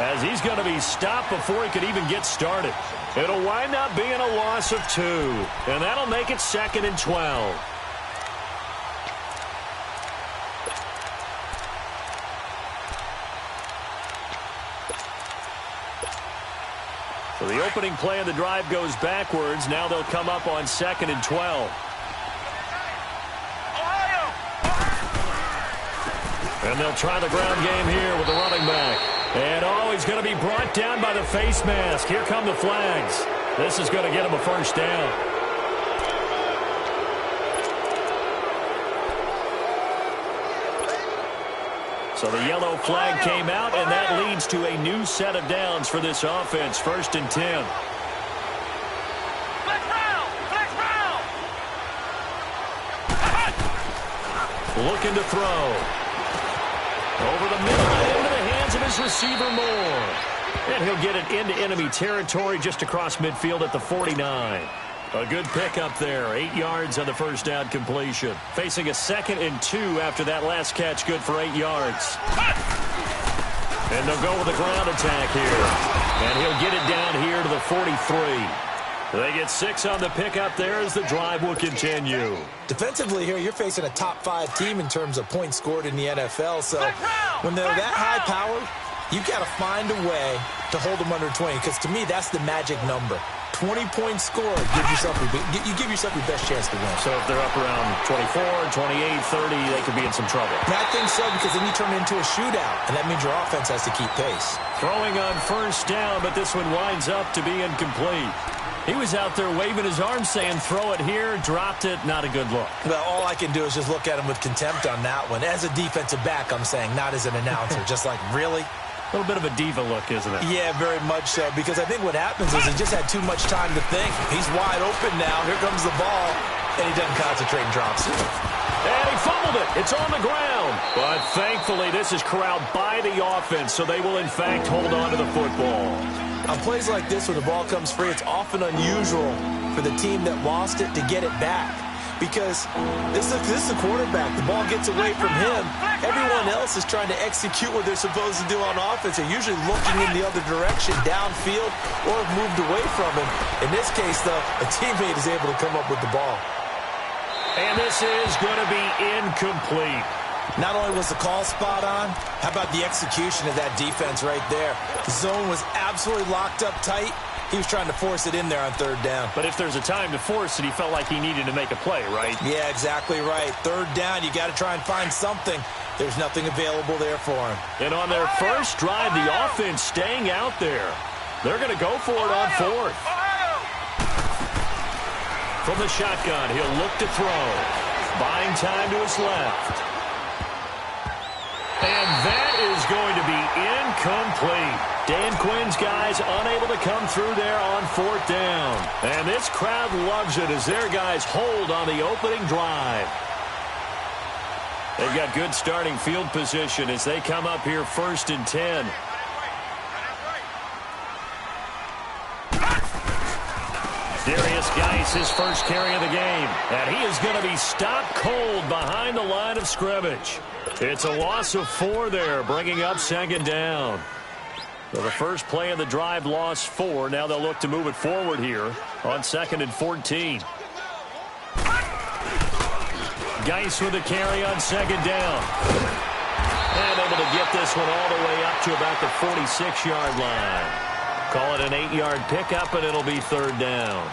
as he's going to be stopped before he could even get started. It'll wind up being a loss of 2, and that'll make it 2nd and 12. So the opening play of the drive goes backwards. Now they'll come up on 2nd and 12. And they'll try the ground game here with the running back. And, he's going to be brought down by the face mask. Here come the flags. This is going to get him a first down. So the yellow flag came out, and that leads to a new set of downs for this offense. 1st and 10. Looking to throw. Over the middle and into the hands of his receiver Moore. And he'll get it into enemy territory just across midfield at the 49. A good pickup there. 8 yards on the first down completion. Facing a 2nd and 2 after that last catch, good for 8 yards. And they'll go with a ground attack here. And he'll get it down here to the 43. They get 6 on the pickup there as the drive will continue. Defensively here, you're facing a top 5 team in terms of points scored in the NFL. So when they're that high powered, you've got to find a way to hold them under 20. Because to me, that's the magic number. 20 points scored, you give yourself your best chance to win. So if they're up around 24, 28, 30, they could be in some trouble. I think so, because then you turn it into a shootout, and that means your offense has to keep pace. Throwing on first down, but this one winds up to be incomplete. He was out there waving his arms saying, throw it here, dropped it, not a good look. Well, all I can do is just look at him with contempt on that one. As a defensive back, I'm saying, not as an announcer. Just like, really? A little bit of a diva look, isn't it? Yeah, very much so, because I think what happens is he just had too much time to think. He's wide open now. Here comes the ball, and he doesn't concentrate and drops it. And he fumbled it. It's on the ground. But thankfully, this is corralled by the offense, so they will, in fact, hold on to the football. On plays like this, when the ball comes free, it's often unusual for the team that lost it to get it back. Because this is the quarterback. The ball gets away from him. Everyone else is trying to execute what they're supposed to do on offense. They're usually looking in the other direction, downfield, or have moved away from him. In this case, though, a teammate is able to come up with the ball. And this is going to be incomplete. Not only was the call spot on, how about the execution of that defense right there? The zone was absolutely locked up tight. He was trying to force it in there on 3rd down. But if there's a time to force it, he felt like he needed to make a play, right? Yeah, exactly right. 3rd down, you got to try and find something. There's nothing available there for him. And on their first drive, the offense staying out there. They're going to go for it on 4th. From the shotgun, he'll look to throw. Buying time to his left. And that is going to be incomplete. Dan Quinn's guys unable to come through there on 4th down. And this crowd loves it as their guys hold on the opening drive. They've got good starting field position as they come up here 1st and 10. Darius Geis, his first carry of the game. And he is going to be stopped cold behind the line of scrimmage. It's a loss of 4 there, bringing up 2nd down. So the first play of the drive lost 4. Now they'll look to move it forward here on 2nd and 14. Geis with a carry on 2nd down. And able to get this one all the way up to about the 46-yard line. Call it an 8-yard pickup, and it'll be 3rd down.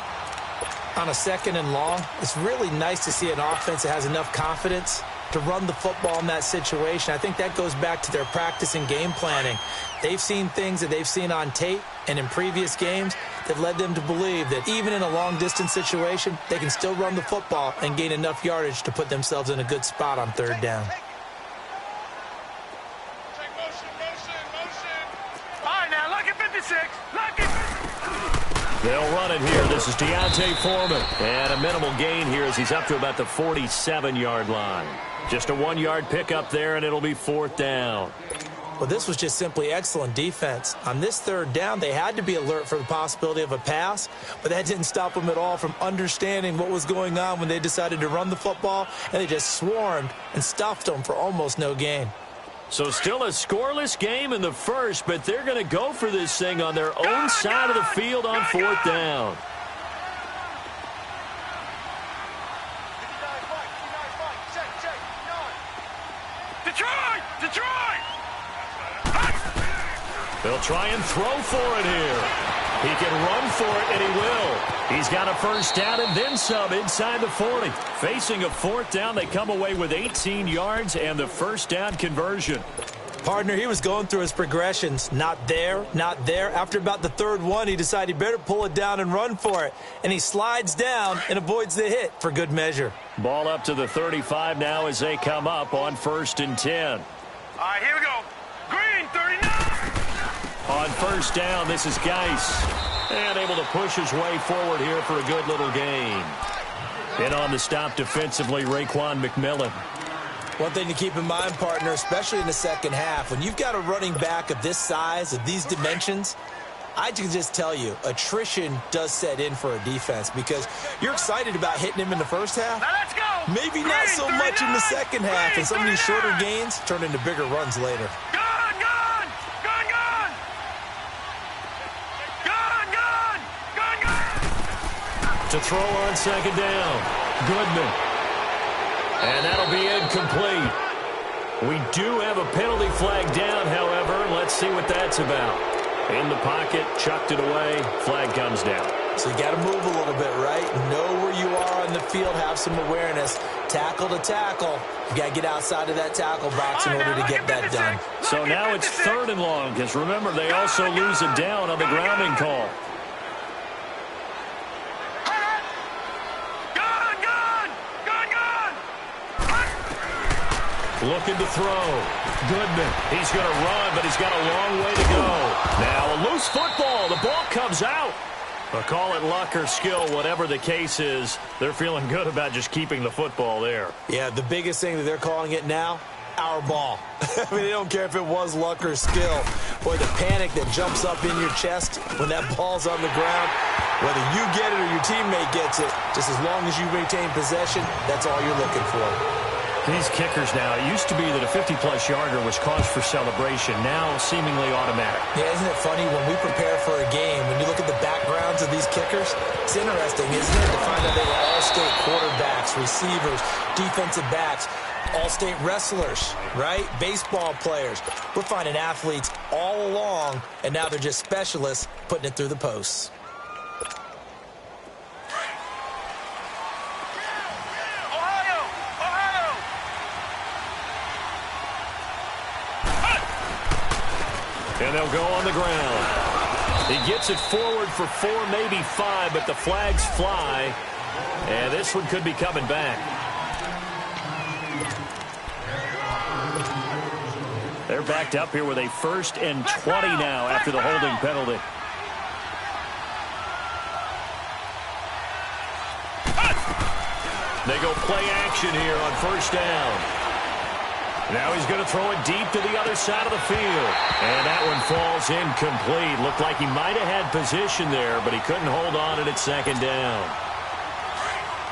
On a 2nd and long, it's really nice to see an offense that has enough confidence to run the football in that situation. I think that goes back to their practice and game planning. They've seen things that they've seen on tape and in previous games that led them to believe that even in a long-distance situation, they can still run the football and gain enough yardage to put themselves in a good spot on 3rd down. They'll run it here. This is Deontay Foreman. And a minimal gain here as he's up to about the 47-yard line. Just a 1-yard pickup there, and it'll be 4th down. Well, this was just simply excellent defense. On this 3rd down, they had to be alert for the possibility of a pass, but that didn't stop them at all from understanding what was going on when they decided to run the football, and they just swarmed and stuffed them for almost no gain. So still a scoreless game in the first, but they're going to go for this thing on their own side of the field on fourth down. Detroit! They'll try and throw for it here. He can run for it, and he will. He's got a first down and then some inside the 40. Facing a fourth down, they come away with 18 yards and the first down conversion. Partner, he was going through his progressions. Not there, not there. After about the third one, he decided he better pull it down and run for it. And he slides down and avoids the hit for good measure. Ball up to the 35 now as they come up on 1st and 10. All right, here we go. Green, 39. On first down, this is Geis. And able to push his way forward here for a good little gain. In on the stop defensively, Raekwon McMillan. One thing to keep in mind, partner, especially in the second half, when you've got a running back of this size, of these dimensions, I can just tell you, attrition does set in for a defense because you're excited about hitting him in the first half. Now let's go. Maybe Green, not so 39. much in the second half, and some of these shorter gains turn into bigger runs later. To throw on second down. Goodman. And that'll be incomplete. We do have a penalty flag down, however. Let's see what that's about. In the pocket, chucked it away. Flag comes down. So you got to move a little bit, right? Know where you are on the field, have some awareness. Tackle to tackle. You got to get outside of that tackle box in order to get that done. So now it's 3rd and long, because remember, they also lose a down on the grounding call. Looking to throw. Goodman. He's going to run, but he's got a long way to go. Now a loose football. The ball comes out. But call it luck or skill, whatever the case is, they're feeling good about just keeping the football there. Yeah, the biggest thing that they're calling it now, our ball. I mean, they don't care if it was luck or skill. Boy, the panic that jumps up in your chest when that ball's on the ground, whether you get it or your teammate gets it, just as long as you maintain possession, that's all you're looking for. These kickers now, it used to be that a 50-plus yarder was cause for celebration, now seemingly automatic. Yeah, isn't it funny when we prepare for a game, when you look at the backgrounds of these kickers, it's interesting, isn't it, to find out they were all-state quarterbacks, receivers, defensive backs, all-state wrestlers, right? Baseball players. We're finding athletes all along, and now they're just specialists putting it through the posts. And they'll go on the ground. He gets it forward for 4, maybe 5, but the flags fly. And this one could be coming back. They're backed up here with a 1st and 20 now after the holding penalty. They go play action here on 1st down. Now he's going to throw it deep to the other side of the field. And that one falls incomplete. Looked like he might have had position there, but he couldn't hold on at 2nd down.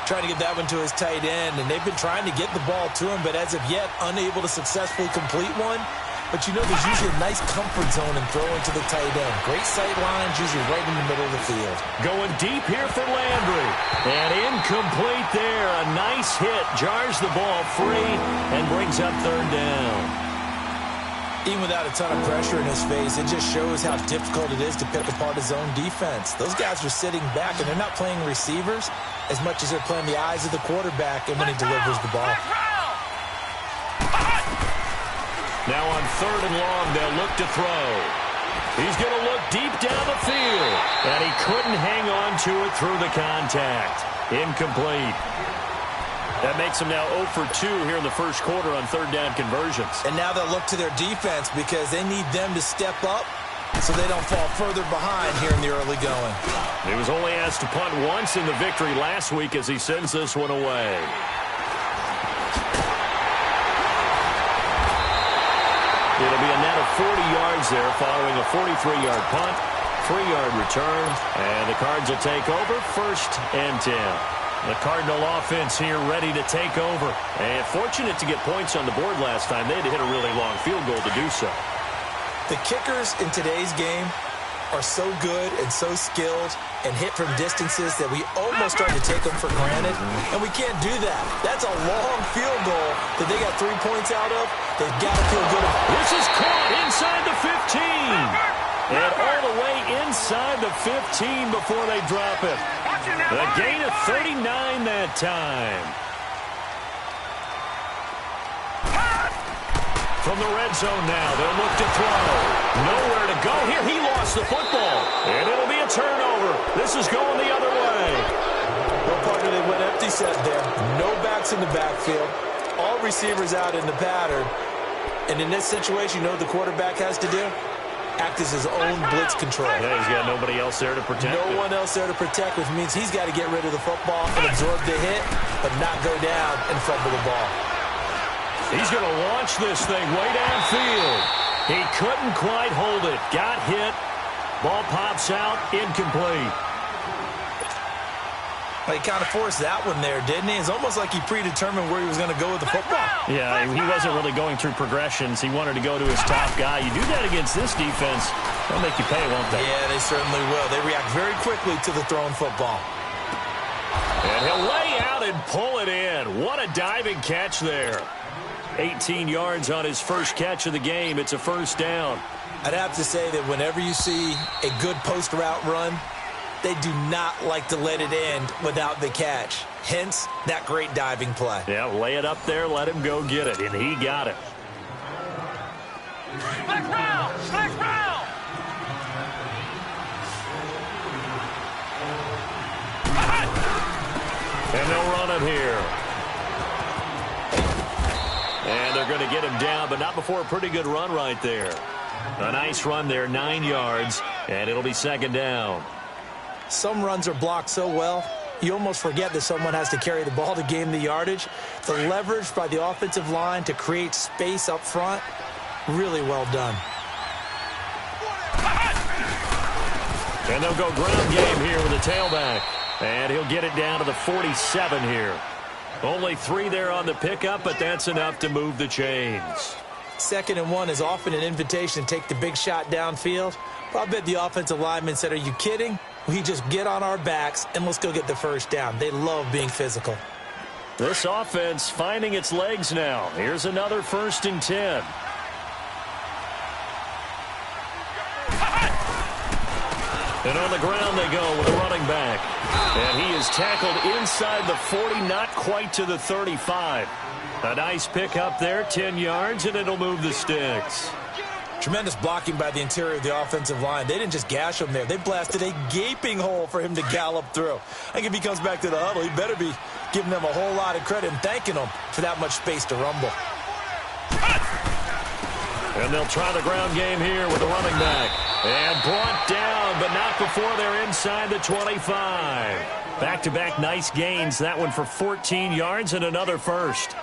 Trying to get that one to his tight end, and they've been trying to get the ball to him, but as of yet, unable to successfully complete one. But you know, there's usually a nice comfort zone in throwing to the tight end. Great sight lines, usually right in the middle of the field. Going deep here for Landry. And incomplete there. A nice hit. Jars the ball free and brings up 3rd down. Even without a ton of pressure in his face, it just shows how difficult it is to pick apart his own defense. Those guys are sitting back, and they're not playing receivers as much as they're playing the eyes of the quarterback and when he delivers the ball. Now on 3rd and long, they'll look to throw. He's going to look deep down the field. And he couldn't hang on to it through the contact. Incomplete. That makes them now 0 for 2 here in the first quarter on 3rd down conversions. And now they'll look to their defense because they need them to step up so they don't fall further behind here in the early going. He was only asked to punt once in the victory last week as he sends this one away. It'll be a net of 40 yards there following a 43-yard punt, 3-yard return, and the Cards will take over 1st and 10. The Cardinal offense here ready to take over. And fortunate to get points on the board last time. They had to hit a really long field goal to do so. The kickers in today's game are so good and so skilled and hit from distances that we almost start to take them for granted. And we can't do that. That's a long field goal that they got 3 points out of. They've got to feel good about it. This is caught inside the 15. And all the way inside the 15 before they drop it. The gain of 39 that time. From the red zone now, they'll look to throw. Nowhere to go here. He lost the football. And it'll be a turnover. This is going the other way. No partner, they went empty set there. No backs in the backfield. All receivers out in the pattern. And in this situation, you know what the quarterback has to do? Act as his own blitz control. Yeah, he's got nobody else there to protect him. No one else there to protect, which means he's got to get rid of the football and absorb the hit, but not go down and fumble the ball. He's going to launch this thing way downfield. He couldn't quite hold it. Got hit. Ball pops out. Incomplete. He kind of forced that one there, didn't he? It's almost like he predetermined where he was going to go with the football. Yeah, he wasn't really going through progressions. He wanted to go to his top guy. You do that against this defense, they'll make you pay, won't they? Yeah, they certainly will. They react very quickly to the thrown football. And he'll lay out and pull it in. What a diving catch there. 18 yards on his first catch of the game. It's a first down. I'd have to say that whenever you see a good post route run, they do not like to let it end without the catch. Hence, that great diving play. Yeah, lay it up there, let him go get it, and he got it. Flex round! Flex round! And they'll run it here. And they're going to get him down, but not before a pretty good run right there. A nice run there, 9 yards, and it'll be second down. Some runs are blocked so well, you almost forget that someone has to carry the ball to gain the yardage. The leverage by the offensive line to create space up front, really well done. And they'll go ground game here with a tailback. And he'll get it down to the 47 here. Only 3 there on the pickup, but that's enough to move the chains. 2nd and 1 is often an invitation to take the big shot downfield. But I bet the offensive lineman said, are you kidding? We just get on our backs and let's go get the first down. They love being physical. This offense finding its legs now. Here's another 1st and 10. And on the ground they go with a running back. And he is tackled inside the 40, not quite to the 35. A nice pick up there, 10 yards, and it'll move the sticks. Tremendous blocking by the interior of the offensive line. They didn't just gash him there. They blasted a gaping hole for him to gallop through. I think if he comes back to the huddle, he better be giving them a whole lot of credit and thanking them for that much space to rumble. And they'll try the ground game here with the running back. And brought down, but not before they're inside the 25. Back-to-back nice gains. That one for 14 yards and another first.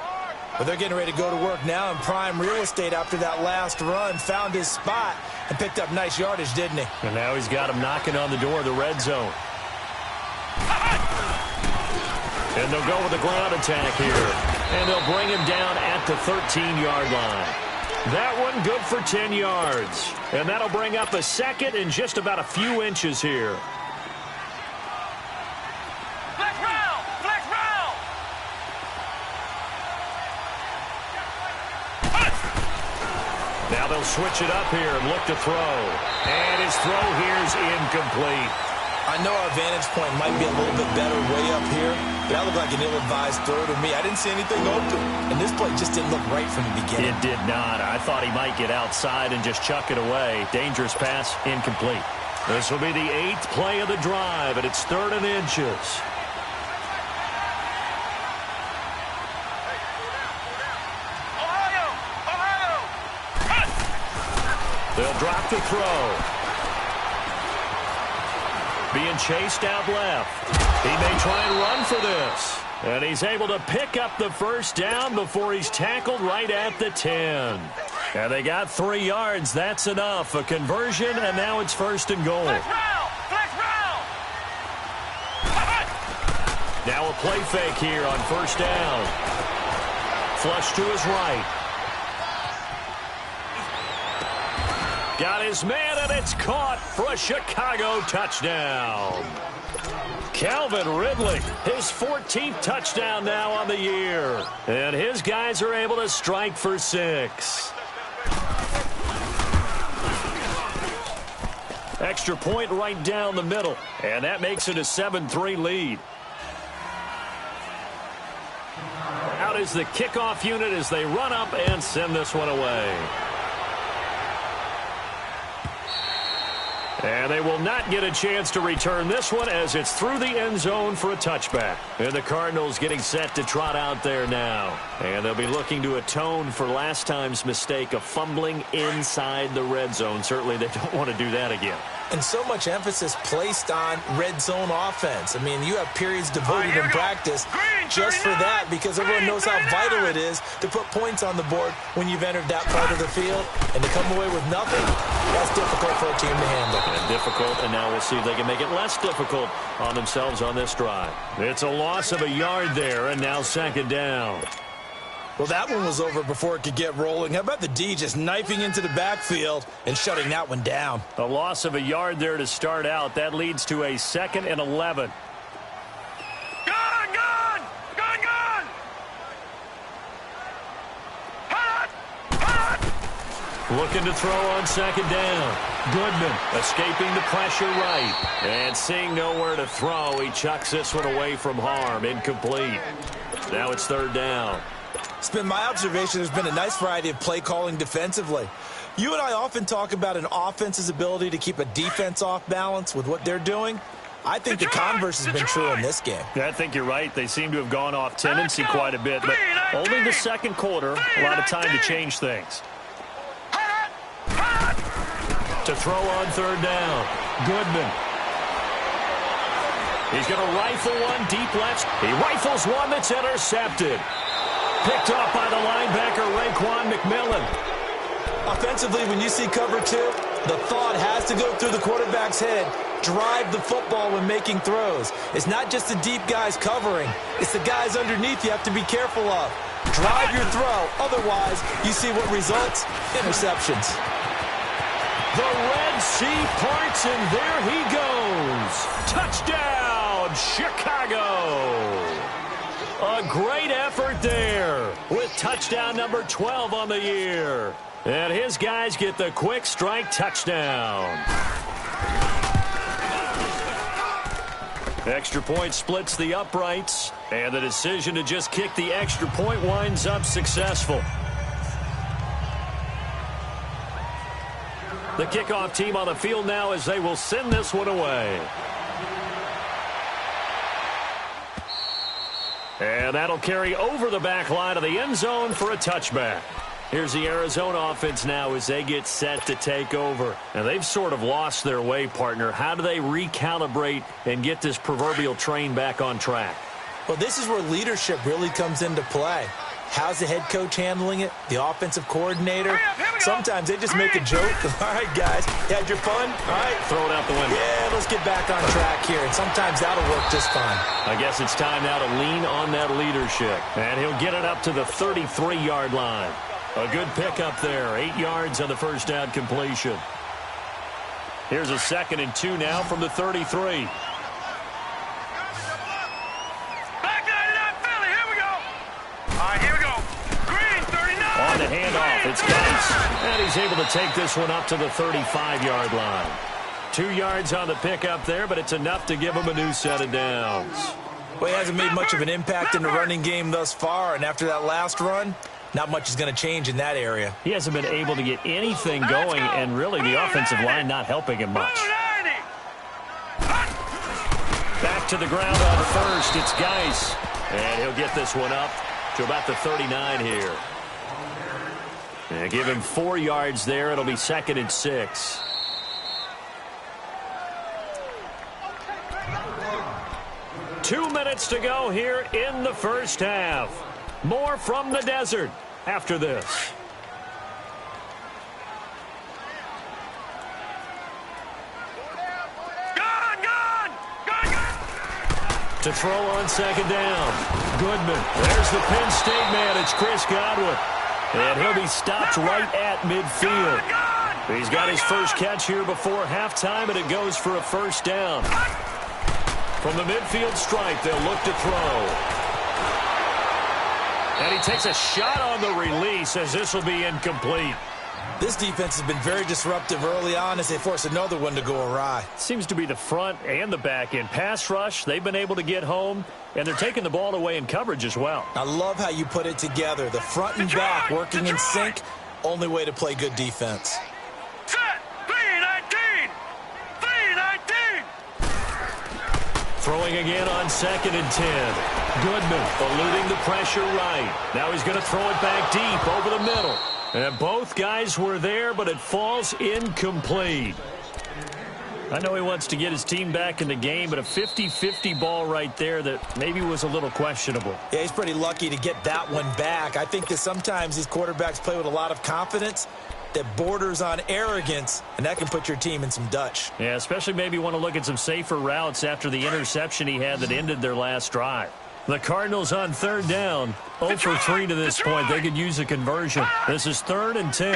But they're getting ready to go to work now in prime real estate after that last run. Found his spot and picked up nice yardage, didn't he? And now he's got him knocking on the door of the red zone. And they'll go with the ground attack here. And they'll bring him down at the 13-yard line. That one good for 10 yards. And that'll bring up a second and just about a few inches here. Flex round! Flex round! Now they'll switch it up here and look to throw. And his throw here is incomplete. I know our vantage point might be a little bit better way up here, but that looked like an ill-advised throw to me. I didn't see anything open, and this play just didn't look right from the beginning. It did not. I thought he might get outside and just chuck it away. Dangerous pass, incomplete. This will be the 8th play of the drive, and it's 3rd and inches. They'll drop the throw. Being chased out left. He may try and run for this. And he's able to pick up the first down before he's tackled right at the 10. And they got 3 yards. That's enough. A conversion, and now it's 1st and goal. Flex round! Flex round! Now a play fake here on first down. Flush to his right. Got his man, and it's caught for a Chicago touchdown. Calvin Ridley, his 14th touchdown now on the year. And his guys are able to strike for 6. Extra point right down the middle, and that makes it a 7-3 lead. Out is the kickoff unit as they run up and send this one away. And they will not get a chance to return this one as it's through the end zone for a touchback. And the Cardinals getting set to trot out there now. And they'll be looking to atone for last time's mistake of fumbling inside the red zone. Certainly they don't want to do that again. And so much emphasis placed on red zone offense. I mean, you have periods devoted in practice just for that because everyone knows how vital it is to put points on the board when you've entered that part of the field. And to come away with nothing, that's difficult for a team to handle. And difficult, and now we'll see if they can make it less difficult on themselves on this drive. It's a loss of a yard there, and now second down. Well, that one was over before it could get rolling. How about the D just knifing into the backfield and shutting that one down? A loss of a yard there to start out. That leads to a 2nd and 11. Gone! Gone! Gone! Gone! Hot! Hot! Looking to throw on second down. Goodman escaping the pressure right. And seeing nowhere to throw, he chucks this one away from harm. Incomplete. Now it's third down. It's been my observation there's been a nice variety of play calling defensively. You and I often talk about an offense's ability to keep a defense off balance with what they're doing. I think the converse has been true in this game. Yeah, I think you're right. They seem to have gone off tendency quite a bit, but only the second quarter, a lot of time to change things. To throw on third down, Goodman. He's going to rifle one deep left. He rifles one that's intercepted. Picked off by the linebacker, Raekwon McMillan. Offensively, when you see cover 2, the thought has to go through the quarterback's head. Drive the football when making throws. It's not just the deep guys covering. It's the guys underneath you have to be careful of. Drive your throw. Otherwise, you see what results? Interceptions. The Red Sea parts, and there he goes. Touchdown, Chicago. A great effort there with touchdown number 12 on the year. And his guys get the quick strike touchdown. Extra point splits the uprights, and the decision to just kick the extra point winds up successful. The kickoff team on the field now as they will send this one away. And that'll carry over the back line of the end zone for a touchback. Here's the Arizona offense now as they get set to take over. And they've sort of lost their way, partner. How do they recalibrate and get this proverbial train back on track? Well, this is where leadership really comes into play. How's the head coach handling it? The offensive coordinator? Sometimes they just make a joke. All right, guys, you had your fun? All right. Throw it out the window. Yeah, let's get back on track here. And sometimes that'll work just fine. I guess it's time now to lean on that leadership. And he'll get it up to the 33-yard line. A good pickup there. 8 yards on the first down completion. Here's a 2nd and 2 now from the 33. On the handoff, it's Geis, and he's able to take this one up to the 35-yard line. 2 yards on the pickup there, but it's enough to give him a new set of downs. Well, he hasn't made much of an impact in the running game thus far, and after that last run, not much is going to change in that area. He hasn't been able to get anything going, and really the offensive line not helping him much. Back to the ground on first, it's Geis, and he'll get this one up to about the 39 here. And give him 4 yards there. It'll be 2nd and 6. Two minutes to go here in the first half. More from the desert after this. To throw on second down. Goodman. There's the Penn State man. It's Chris Godwin. And he'll be stopped right at midfield. He's got his first catch here before halftime, and it goes for a first down. From the midfield stripe, they'll look to throw. And he takes a shot on the release as this will be incomplete. This defense has been very disruptive early on as they force another one to go awry. Seems to be the front and the back end. Pass rush, they've been able to get home, and they're taking the ball away in coverage as well. I love how you put it together. The front and back working in sync, only way to play good defense. Set. 3-19. 3-19. Throwing again on second and 10. Goodman eluding the pressure right. Now he's going to throw it back deep over the middle. And both guys were there, but it falls incomplete. I know he wants to get his team back in the game, but a 50-50 ball right there that maybe was a little questionable. Yeah, he's pretty lucky to get that one back. I think that sometimes these quarterbacks play with a lot of confidence that borders on arrogance, and that can put your team in some Dutch. Yeah, especially maybe want to look at some safer routes after the interception he had that ended their last drive. The Cardinals on third down, 0 for 3 to this point. They could use a conversion. This is 3rd and 10.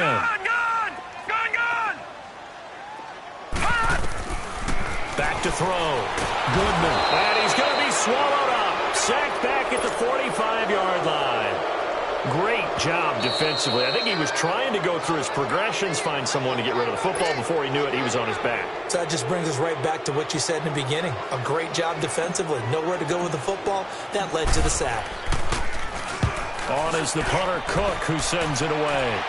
Back to throw. Goodman. And he's going to be swallowed up. Sacked back at the 45-yard line. Great job defensively. I think he was trying to go through his progressions, find someone to get rid of the football. Before he knew it, he was on his back. So that just brings us right back to what you said in the beginning. A great job defensively. Nowhere to go with the football. That led to the sack. On is the punter, Cook, who sends it away.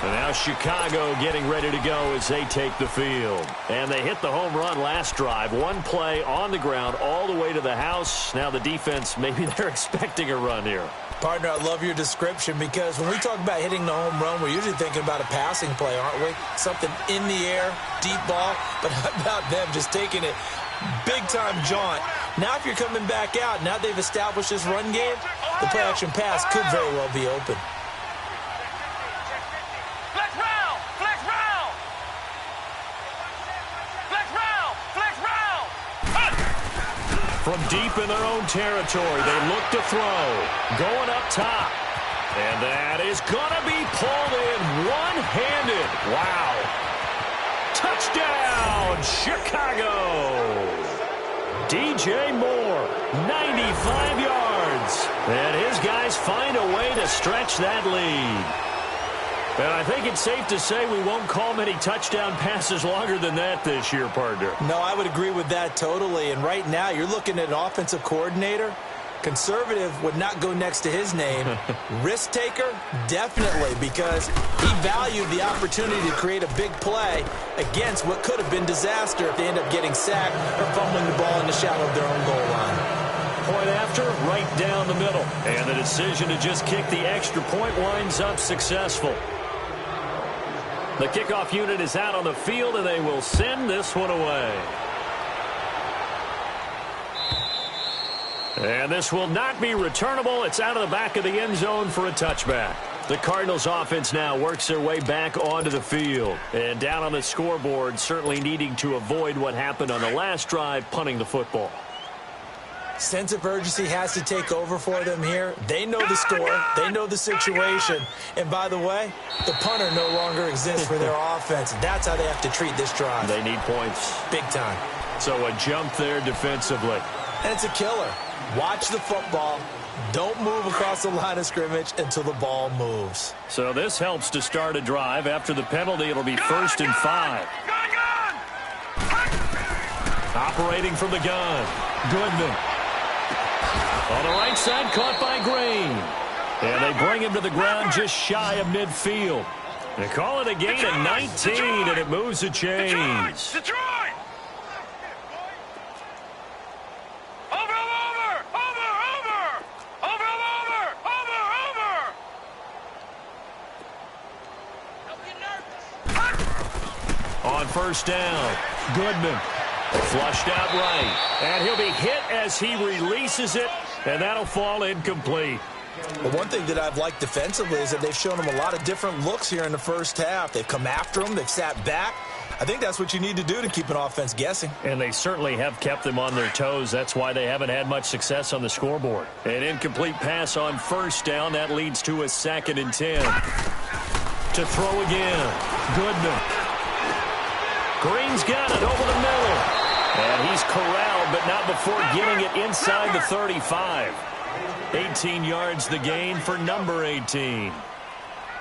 And now Chicago getting ready to go as they take the field. And they hit the home run last drive. One play on the ground all the way to the house. Now the defense, maybe they're expecting a run here. Partner, I love your description because when we talk about hitting the home run, we're usually thinking about a passing play, aren't we? Something in the air, deep ball. But how about them just taking it big-time jaunt? Now if you're coming back out, now they've established this run game, the play-action pass could very well be open. From deep in their own territory, they look to throw. Going up top. And that is going to be pulled in one-handed. Wow. Touchdown, Chicago. DJ Moore, 95 yards. And his guys find a way to stretch that lead. And I think it's safe to say we won't call many touchdown passes longer than that this year, partner. No, I would agree with that totally. And right now, you're looking at an offensive coordinator. Conservative would not go next to his name. Risk taker, definitely, because he valued the opportunity to create a big play against what could have been disaster if they end up getting sacked or fumbling the ball in the shadow of their own goal line. Point after, right down the middle. And the decision to just kick the extra point winds up successful. The kickoff unit is out on the field, and they will send this one away. And this will not be returnable. It's out of the back of the end zone for a touchback. The Cardinals offense now works their way back onto the field. And down on the scoreboard, certainly needing to avoid what happened on the last drive, punting the football. Sense of urgency has to take over for them here. They know the score. They know the situation. And by the way, the punter no longer exists for their offense. That's how they have to treat this drive. They need points. Big time. So a jump there defensively. And it's a killer. Watch the football. Don't move across the line of scrimmage until the ball moves. So this helps to start a drive. After the penalty, it'll be 1st and 5. Operating from the gun. Goodman. On the right side, caught by Green. And they bring him to the ground just shy of midfield. They call it a gain of 19, and it moves the chains. Detroit! On first down, Goodman flushed out right. And he'll be hit as he releases it, and that'll fall incomplete. Well, one thing that I've liked defensively is that they've shown him a lot of different looks here in the first half. They've come after him. They've sat back. I think that's what you need to do to keep an offense guessing. And they certainly have kept them on their toes. That's why they haven't had much success on the scoreboard. An incomplete pass on first down. That leads to a 2nd and 10. To throw again. Goodman. Green's got it over the middle. And he's corralled, but not before getting it inside the 35. 18 yards the gain for number 18.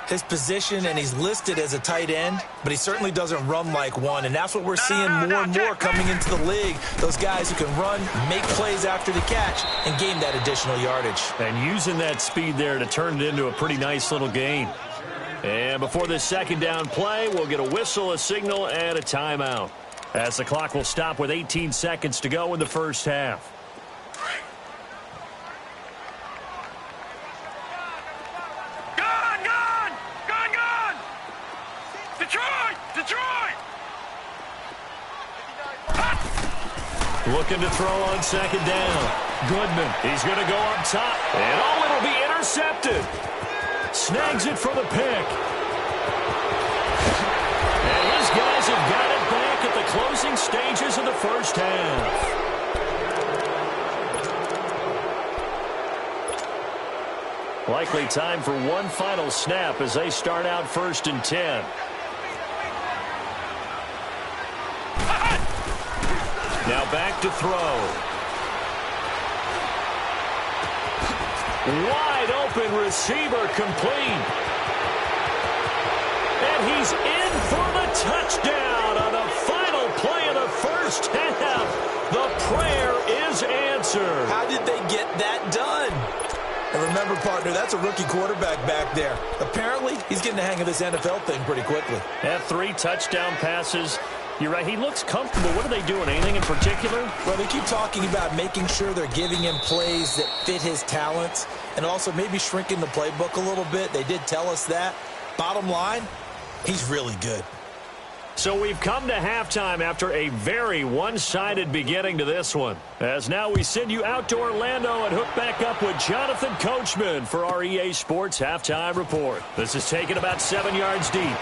His position, and he's listed as a tight end, but he certainly doesn't run like one, and that's what we're seeing more and more coming into the league. Those guys who can run, make plays after the catch, and gain that additional yardage. And using that speed there to turn it into a pretty nice little gain. And before this 2nd down play, we'll get a whistle, a signal, and a timeout, as the clock will stop with 18 seconds to go in the first half. Looking to throw on 2nd down. Goodman, he's going to go up top. And it'll be intercepted. Snags it for the pick. And his guys have got it back at the closing stages of the first half. Likely time for one final snap as they start out 1st and 10. Now back to throw. Wide open receiver complete. And he's in for the touchdown on the final play of the first half. The prayer is answered. How did they get that done? And remember, partner, that's a rookie quarterback back there. Apparently, he's getting the hang of this NFL thing pretty quickly. Had 3 touchdown passes. You're right, he looks comfortable. What are they doing? Anything in particular? Well, they keep talking about making sure they're giving him plays that fit his talents and also maybe shrinking the playbook a little bit. They did tell us that. Bottom line, he's really good. So we've come to halftime after a very one-sided beginning to this one. As now we send you out to Orlando and hook back up with Jonathan Coachman for our EA Sports Halftime Report. This is taken about 7 yards deep.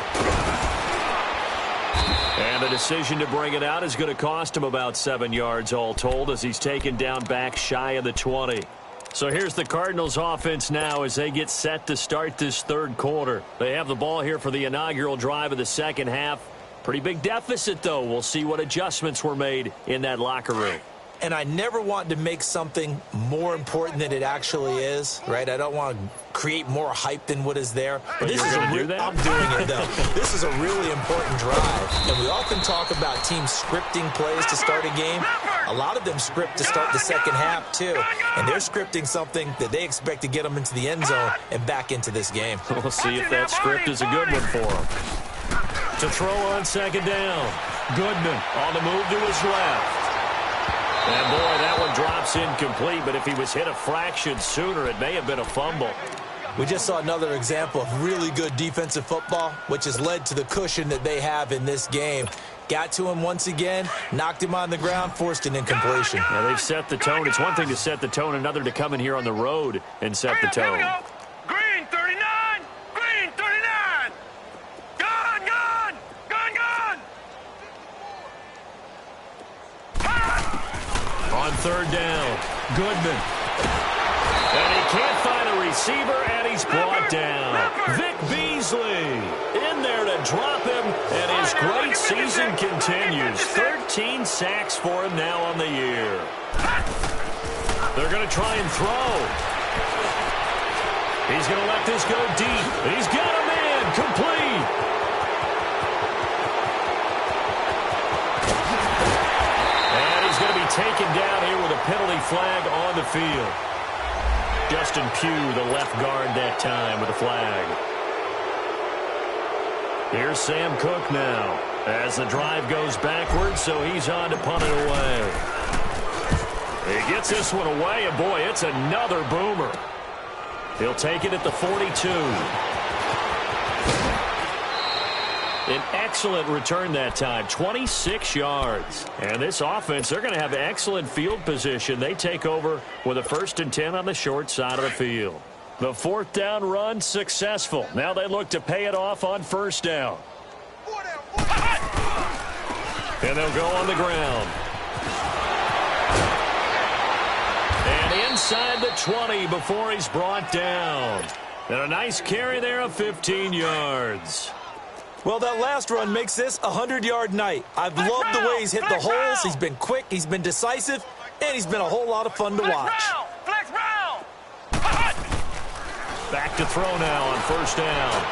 And the decision to bring it out is going to cost him about 7 yards all told as he's taken down back shy of the 20. So here's the Cardinals offense now as they get set to start this 3rd quarter. They have the ball here for the inaugural drive of the 2nd half. Pretty big deficit, though. We'll see what adjustments were made in that locker room. And I never want to make something more important than it actually is, right? I don't want to create more hype than what is there. But this is I'm doing it, though. This is a really important drive. And we often talk about teams scripting plays to start a game. A lot of them script to start the 2nd half, too. And they're scripting something that they expect to get them into the end zone and back into this game. We'll see if that script is a good one for them. To throw on 2nd down. Goodman on the move to his left. And, boy, that one drops incomplete, but if he was hit a fraction sooner, it may have been a fumble. We just saw another example of really good defensive football, which has led to the cushion that they have in this game. Got to him once again, knocked him on the ground, forced an incompletion. Now, they've set the tone. It's one thing to set the tone, another to come in here on the road and set the tone. Green 39! Green 39! Gone! Gone! Gone! Gone! On 3rd down, Goodman. And he can't find a receiver, and he's brought down. Vic Beasley in there to drop him, and his great season continues. 13 sacks for him now on the year. They're going to try and throw. He's going to let this go deep. He's got him in, complete. Taken down here with a penalty flag on the field. Justin Pugh, the left guard that time with the flag. Here's Sam Cook now as the drive goes backwards, so he's on to punt it away. He gets this one away, and boy, it's another boomer. He'll take it at the 42. An excellent return that time, 26 yards. And this offense, they're going to have excellent field position. They take over with a 1st and 10 on the short side of the field. The 4th down run successful. Now they look to pay it off on 1st down. And they'll go on the ground. And inside the 20 before he's brought down. And a nice carry there of 15 yards. Well, that last run makes this a 100-yard night. I've loved the way he's hit the holes. He's been quick, he's been decisive, and he's been a whole lot of fun to watch. Flex round. Back to throw now on first down.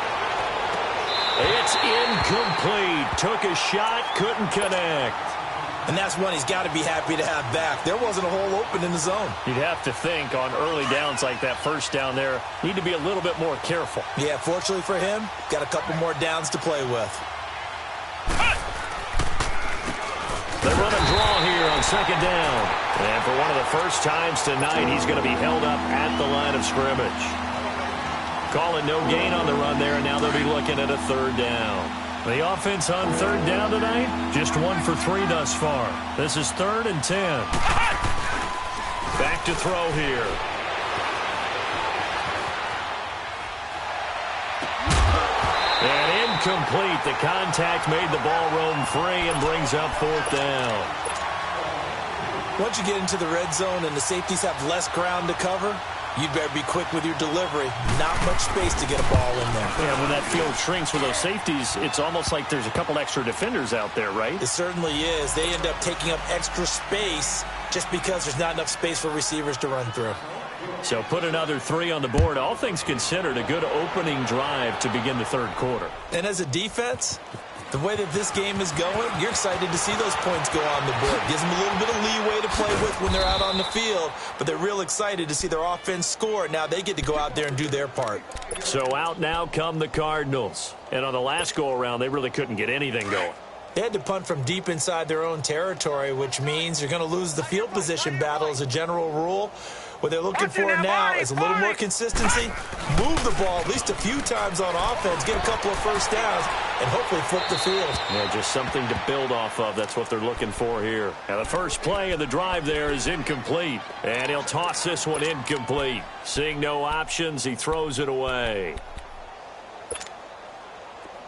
It's incomplete. Took a shot, couldn't connect. And that's one he's got to be happy to have back. There wasn't a hole open in the zone. You'd have to think on early downs like that first down there, need to be a little bit more careful. Yeah, fortunately for him, got a couple more downs to play with. They run a draw here on second down. And for one of the first times tonight, he's going to be held up at the line of scrimmage. Calling no gain on the run there, and now they'll be looking at a third down. The offense on third down tonight, just 1 for 3 thus far. This is 3rd and 10. Back to throw here. And incomplete. The contact made the ball roam free and brings up 4th down. Once you get into the red zone and the safeties have less ground to cover, you'd better be quick with your delivery. Not much space to get a ball in there. Yeah, when that field shrinks with those safeties, it's almost like there's a couple extra defenders out there, right? It certainly is. They end up taking up extra space just because there's not enough space for receivers to run through. So put another 3 on the board. All things considered, a good opening drive to begin the third quarter. And as a defense, the way that this game is going, you're excited to see those points go on the board. Gives them a little bit of leeway to play with when they're out on the field, but they're real excited to see their offense score. Now they get to go out there and do their part. So out now come the Cardinals. And on the last go-around, they really couldn't get anything going. They had to punt from deep inside their own territory, which means you're going to lose the field position battle as a general rule. What they're looking for now is a little more consistency, move the ball at least a few times on offense, get a couple of first downs, and hopefully flip the field. Yeah, just something to build off of. That's what they're looking for here. And the first play of the drive there is incomplete. And he'll toss this one incomplete. Seeing no options, he throws it away.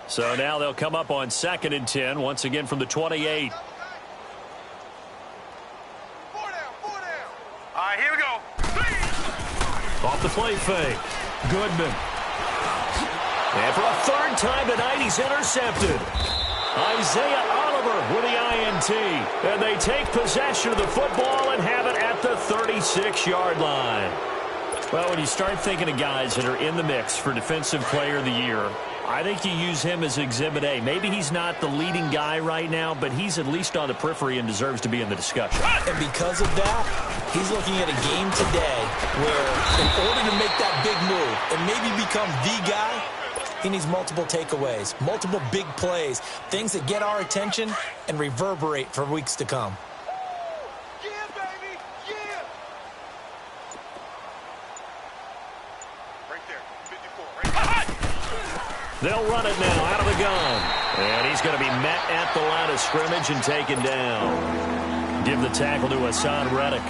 So now they'll come up on 2nd and 10, once again from the 28. All right, here we go. Off the play fake. Goodman. And for a 3rd time tonight, he's intercepted. Isaiah Oliver with the INT. And they take possession of the football and have it at the 36-yard line. Well, when you start thinking of guys that are in the mix for Defensive Player of the Year, I think you use him as Exhibit A. Maybe he's not the leading guy right now, but he's at least on the periphery and deserves to be in the discussion. And because of that, he's looking at a game today where in order to make that big move and maybe become the guy, he needs multiple takeaways, multiple big plays, things that get our attention and reverberate for weeks to come. They'll run it now out of the gun. And he's going to be met at the line of scrimmage and taken down. Give the tackle to Hassan Reddick.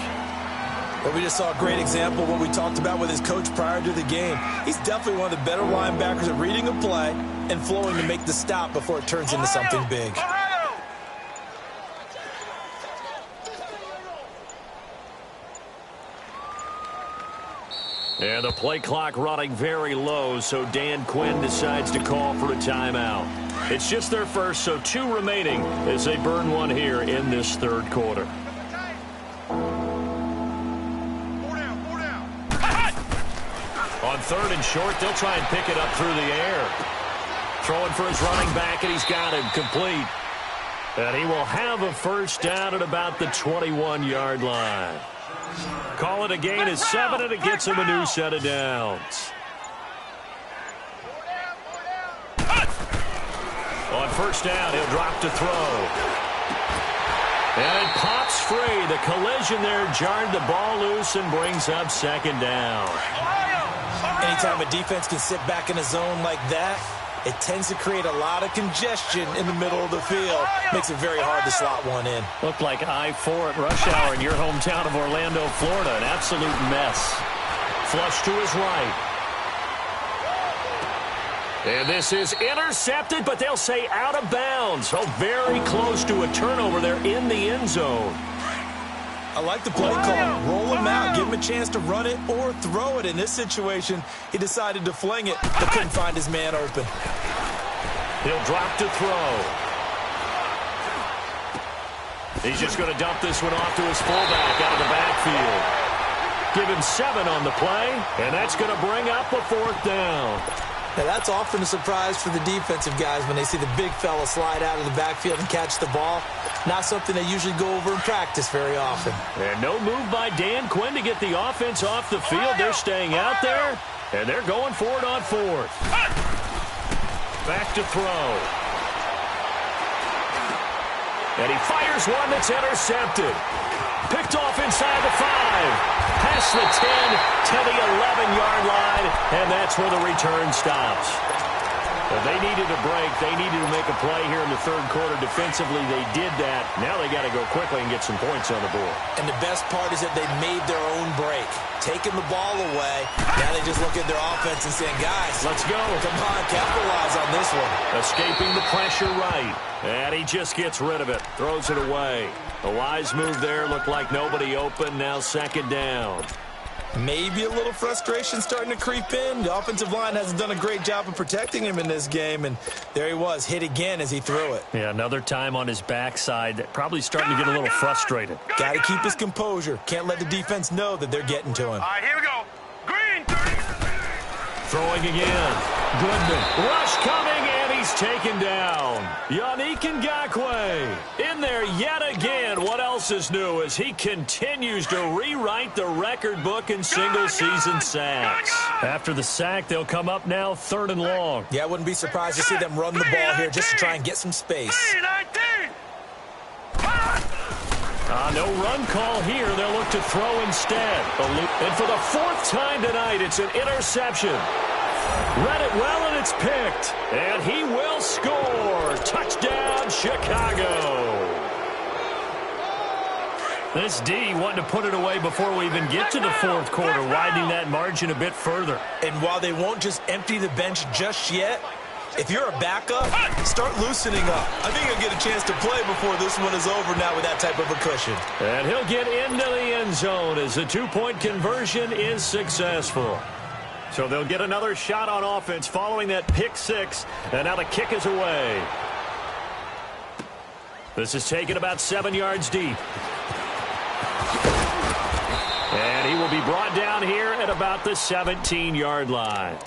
Well, we just saw a great example of what we talked about with his coach prior to the game. He's definitely one of the better linebackers at reading a play and flowing to make the stop before it turns into something big. And the play clock running very low, so Dan Quinn decides to call for a timeout. It's just their first, so 2 remaining as they burn one here in this third quarter. On 3rd and short, they'll try and pick it up through the air. Throwing for his running back, and he's got him complete. And he will have a first down at about the 21-yard line. Call it a gain of 7, and it gets him a new set of downs. On first down, he'll drop to throw. And it pops free. The collision there jarred the ball loose and brings up 2nd down. Anytime a defense can sit back in a zone like that, it tends to create a lot of congestion in the middle of the field. Makes it very hard to slot one in. Looked like I-4 at rush hour in your hometown of Orlando, Florida. An absolute mess. Flush to his right. And this is intercepted, but they'll say out of bounds. Oh, very close to a turnover there in the end zone. I like the play call. Roll him out, give him a chance to run it or throw it. In this situation, he decided to fling it, but couldn't find his man open. He'll drop to throw. He's just going to dump this one off to his fullback out of the backfield. Give him 7 on the play, and that's going to bring up a 4th down. Now, that's often a surprise for the defensive guys when they see the big fella slide out of the backfield and catch the ball. Not something they usually go over in practice very often. And no move by Dan Quinn to get the offense off the field. They're staying out there, and they're going for it on 4th. Back to throw. And he fires one that's intercepted. Picked off inside the 5. Past the 10 to the 11-yard line, and that's where the return stops. Well, they needed a break. They needed to make a play here in the 3rd quarter. Defensively, they did that. Now they got to go quickly and get some points on the board. And the best part is that they made their own break. Taking the ball away. Now they just look at their offense and saying, guys, let's go. Come on, capitalize on this one. Escaping the pressure right. And he just gets rid of it. Throws it away. A wise move there. Looked like nobody open. Now 2nd down. Maybe a little frustration starting to creep in. The offensive line hasn't done a great job of protecting him in this game, and there he was, hit again as he threw it. Yeah, another time on his backside, probably starting to get a little frustrated. Got to keep his composure. Can't let the defense know that they're getting to him. All right, here we go. Green, 30. Throwing again. Goodman. Rush coming, and he's taken down. Yannick Ngakoue in there yet again. What else is new as he continues to rewrite the record book in single-season sacks. After the sack, they'll come up now 3rd and long. Yeah, I wouldn't be surprised to see them run the ball here just to try and get some space. 3-19. No run call here. They'll look to throw instead. And for the 4th time tonight, it's an interception. Read it well, and it's picked. And he will score. Touchdown, Chicago. This D wanting to put it away before we even get to the 4th quarter, widening that margin a bit further. And while they won't just empty the bench just yet, if you're a backup, start loosening up. I think he'll get a chance to play before this one is over now with that type of a cushion. And he'll get into the end zone as the 2-point conversion is successful. So they'll get another shot on offense following that pick 6, and now the kick is away. This is taken about 7 yards deep. And he will be brought down here at about the 17-yard line.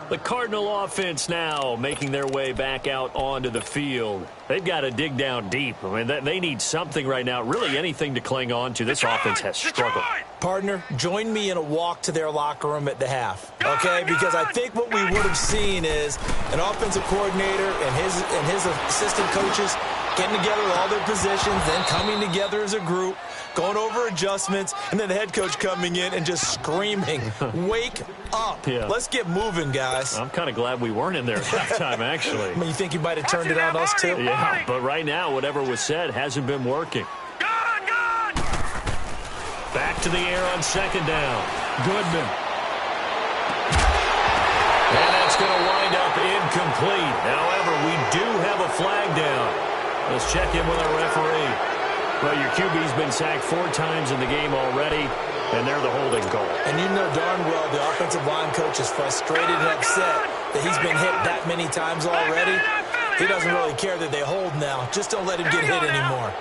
The Cardinal offense now making their way back out onto the field. They've got to dig down deep. I mean, they need something right now, really anything to cling on to. This offense has struggled. Partner, join me in a walk to their locker room at the half, okay? Because I think what we would have seen is an offensive coordinator and his assistant coaches getting together with all their positions, then coming together as a group, going over adjustments, and then the head coach coming in and just screaming, wake up. Yeah. Let's get moving, guys. I'm kind of glad we weren't in there at halftime, actually. I mean, you think you might have turned it on us, too? Yeah, but right now, whatever was said hasn't been working. Back to the air on 2nd down. Goodman. And that's going to wind up incomplete. However, we do have a flag down. Let's check in with our referee. Well, your QB's been sacked 4 times in the game already, and they're the holding call. And you know darn well the offensive line coach is frustrated and upset that he's been hit that many times already. He doesn't really care that they hold now. Just don't let him get hit anymore.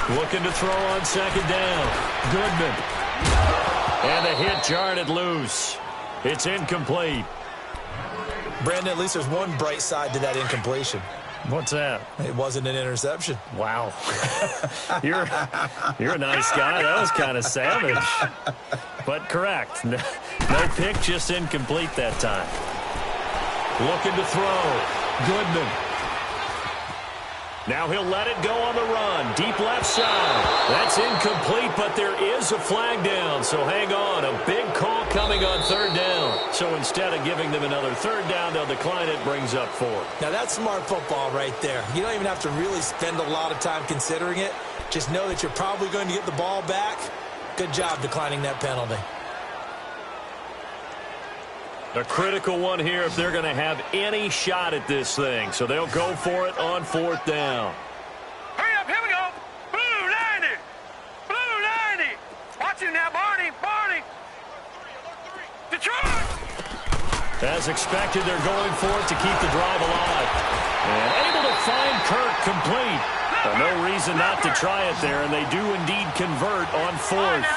3-19. Looking to throw on 2nd down. Goodman. And the hit jarred it loose. It's incomplete. Brandon, at least there's one bright side to that incompletion. What's that? It wasn't an interception. Wow. You're a nice guy. That was kind of savage. But correct. No pick, just incomplete that time. Looking to throw. Goodman. Now he'll let it go on the run. Deep left side. That's incomplete, but there is a flag down. So hang on. A big call coming on 3rd down. So instead of giving them another 3rd down, they'll decline it. Brings up 4. Now that's smart football right there. You don't even have to really spend a lot of time considering it. Just know that you're probably going to get the ball back. Good job declining that penalty. A critical one here if they're going to have any shot at this thing. So they'll go for it on 4th down. Hurry up, here we go. Blue 90. Blue 90. Watch him now, Barney. Barney. Detroit. As expected, they're going for it to keep the drive alive. And able to find Kirk complete. Well, no reason not to try it there, and they do indeed convert on 4th.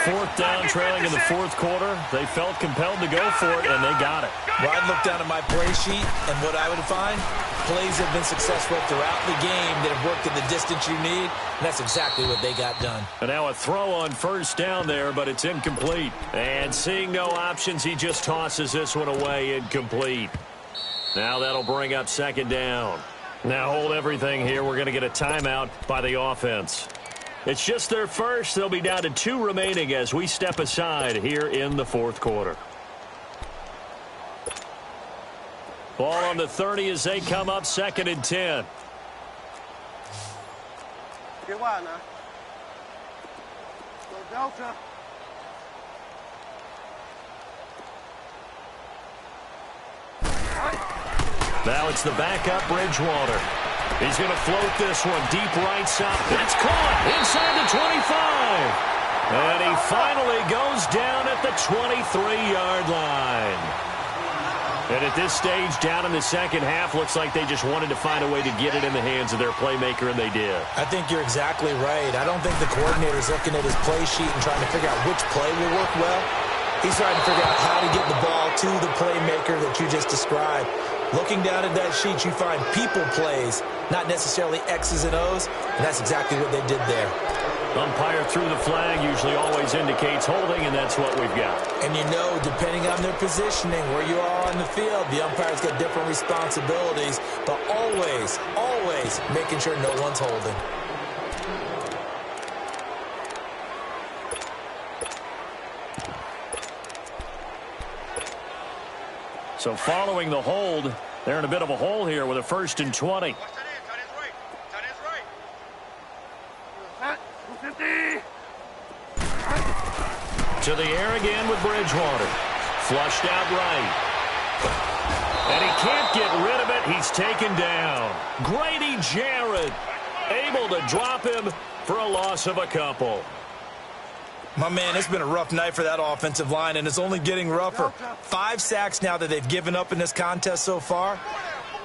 4th down, trailing in the 4th quarter. They felt compelled to go for it, and they got it. Well, I'd look down at my play sheet, and what I would find, plays have been successful throughout the game that have worked at the distance you need, and that's exactly what they got done. And now a throw on 1st down there, but it's incomplete. And seeing no options, he just tosses this one away, incomplete. Now that'll bring up 2nd down. Now hold everything here. We're going to get a timeout by the offense. It's just their first. They'll be down to 2 remaining as we step aside here in the 4th quarter. Ball on the 30 as they come up 2nd and 10. Get wide now. Go Delta. Now it's the backup Bridgewater. He's going to float this one deep right side. It's caught inside the 25. And he finally goes down at the 23-yard line. And at this stage, down in the second half, looks like they just wanted to find a way to get it in the hands of their playmaker, and they did. I think you're exactly right. I don't think the coordinator's looking at his play sheet and trying to figure out which play will work well. He's trying to figure out how to get the ball to the playmaker that you just described. Looking down at that sheet, you find people plays, not necessarily X's and O's, and that's exactly what they did there. Umpire through the flag usually always indicates holding, and that's what we've got. And you know, depending on their positioning, where you are on the field, the umpire's got different responsibilities, but always, always making sure no one's holding. So following the hold, they're in a bit of a hole here with a 1st and 20. Watch that in. Tight end's right. Tight end's right. Set. 250. To the air again with Bridgewater. Flushed out right. And he can't get rid of it. He's taken down. Grady Jarrett able to drop him for a loss of a couple. My man, it's been a rough night for that offensive line, and it's only getting rougher. 5 sacks now that they've given up in this contest so far.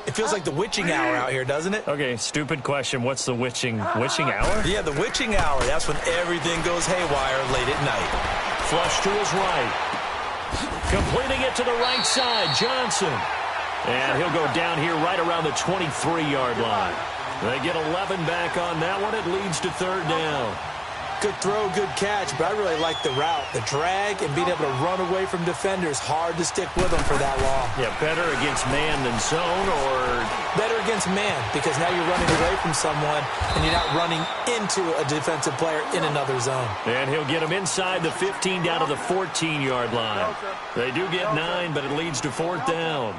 It feels like the witching hour out here, doesn't it? Okay, stupid question. What's the witching hour? Yeah, the witching hour. That's when everything goes haywire late at night. Flush to his right. Completing it to the right side, Johnson. And he'll go down here right around the 23-yard line. They get 11 back on that one. It leads to 3rd down. Good throw, good catch, but I really like the route. The drag and being able to run away from defenders, hard to stick with them for that long. Yeah, better against man than zone, or? Better against man, because now you're running away from someone and you're not running into a defensive player in another zone. And he'll get him inside the 15 down to the 14-yard line. They do get 9, but it leads to 4th down.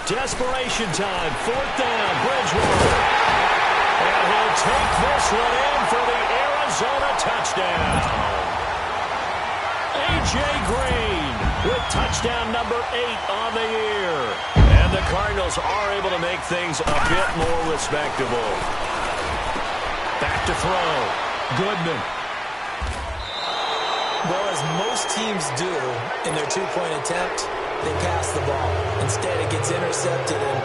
Desperation time, 4th down, Bridgewater. And he'll take this one in for the Arizona touchdown. A.J. Green with touchdown number 8 on the year. And the Cardinals are able to make things a bit more respectable. Back to throw, Goodman. Well, as most teams do in their two-point attempt, they pass the ball. Instead, it gets intercepted. And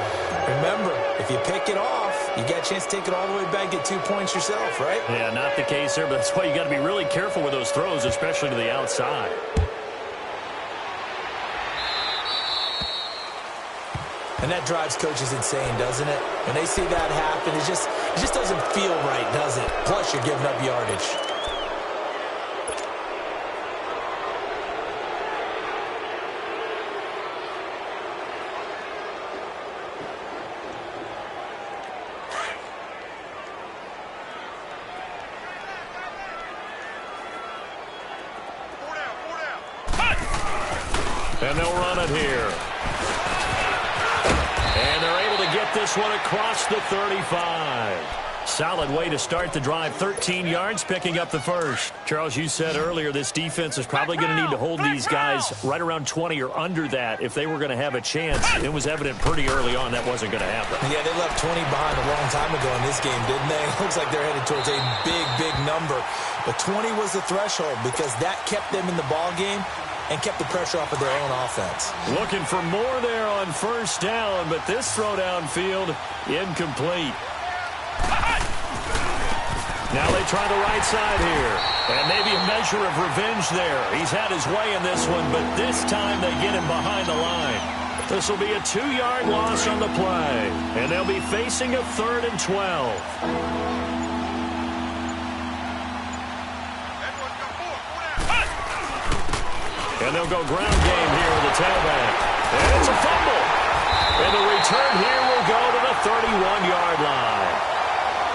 remember, if you pick it off, you got a chance to take it all the way back, get 2 points yourself, right? Yeah, not the case there, but that's why you got to be really careful with those throws, especially to the outside. And that drives coaches insane, doesn't it? When they see that happen, it just doesn't feel right, does it? Plus, you're giving up yardage. And they'll run it here. And they're able to get this one across the 35. Solid way to start the drive. 13 yards, picking up the first. Charles, you said earlier this defense is probably going to need to hold these guys right around 20 or under that if they were going to have a chance. It was evident pretty early on that wasn't going to happen. Yeah, they left 20 behind a long time ago in this game, didn't they? It looks like they're headed towards a big, big number. But 20 was the threshold because that kept them in the ball game and kept the pressure off of their own offense. Looking for more there on first down, but this throw downfield incomplete. Now they try the right side here. And maybe a measure of revenge there. He's had his way in this one, but this time they get him behind the line. This will be a 2-yard loss on the play. And they'll be facing a 3rd and 12. And they'll go ground game here with the tailback. And it's a fumble. And the return here will go to the 31-yard line.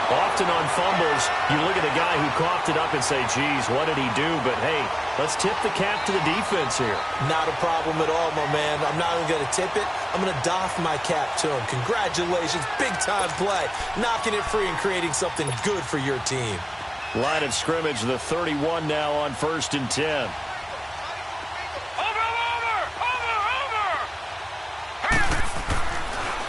Often on fumbles, you look at the guy who coughed it up and say, geez, what did he do? But, hey, let's tip the cap to the defense here. Not a problem at all, my man. I'm not even going to tip it. I'm going to doff my cap to him. Congratulations. Big-time play. Knocking it free and creating something good for your team. Line of scrimmage, the 31 now on 1st and 10.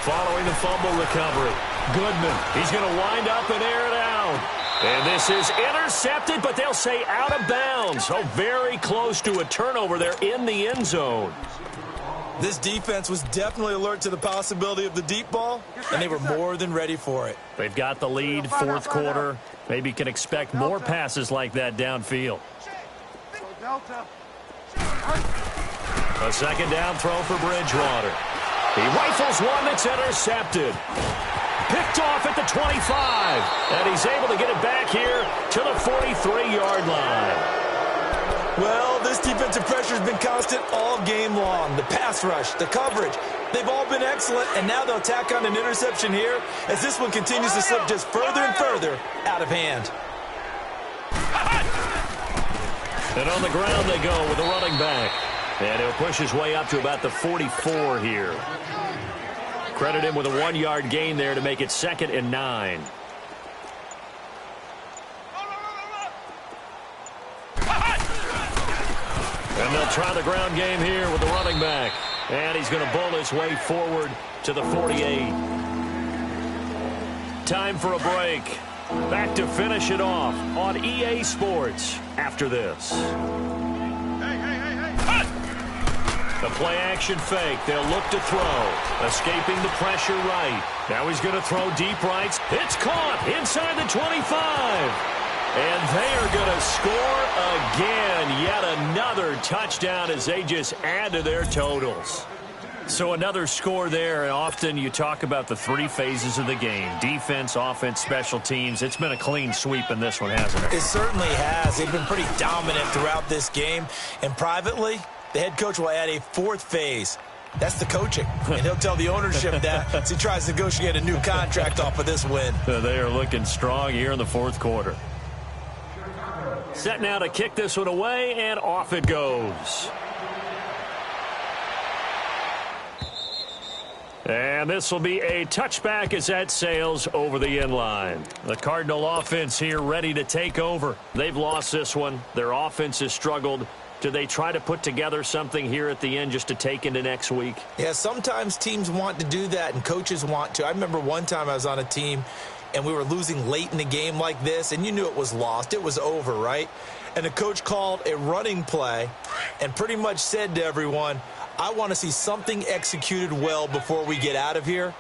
Following the fumble recovery, Goodman, he's going to wind up and air it out. And this is intercepted, but they'll say out of bounds. So very close to a turnover there in the end zone. This defense was definitely alert to the possibility of the deep ball, and they were more than ready for it. They've got the lead, 4th quarter. Maybe can expect more passes like that downfield. A 2nd down throw for Bridgewater. He rifles one that's intercepted. Picked off at the 25. And he's able to get it back here to the 43-yard line. Well, this defensive pressure has been constant all game long. The pass rush, the coverage, they've all been excellent. And now they'll tack on an interception here as this one continues to slip just further and further out of hand. And on the ground they go with the running back. And he'll push his way up to about the 44 here. Credit him with a 1-yard gain there to make it 2nd and 9. And they'll try the ground game here with the running back. And he's going to bowl his way forward to the 48. Time for a break. Back to finish it off on EA Sports after this. The play-action fake. They'll look to throw. Escaping the pressure right. Now he's going to throw deep right. It's caught inside the 25. And they are going to score again. Yet another touchdown as they just add to their totals. So another score there. And often you talk about the 3 phases of the game. Defense, offense, special teams. It's been a clean sweep in this one, hasn't it? It certainly has. They've been pretty dominant throughout this game. And privately, the head coach will add a 4th phase. That's the coaching. And he'll tell the ownership that as he tries to negotiate a new contract off of this win. They are looking strong here in the 4th quarter. Set now to kick this one away, and off it goes. And this will be a touchback as that sails over the end line. The Cardinal offense here ready to take over. They've lost this one. Their offense has struggled. Do they try to put together something here at the end just to take into next week? Yeah, sometimes teams want to do that and coaches want to. I remember one time I was on a team and we were losing late in the game like this, and you knew it was lost. It was over, right? And the coach called a running play and pretty much said to everyone, I want to see something executed well before we get out of here.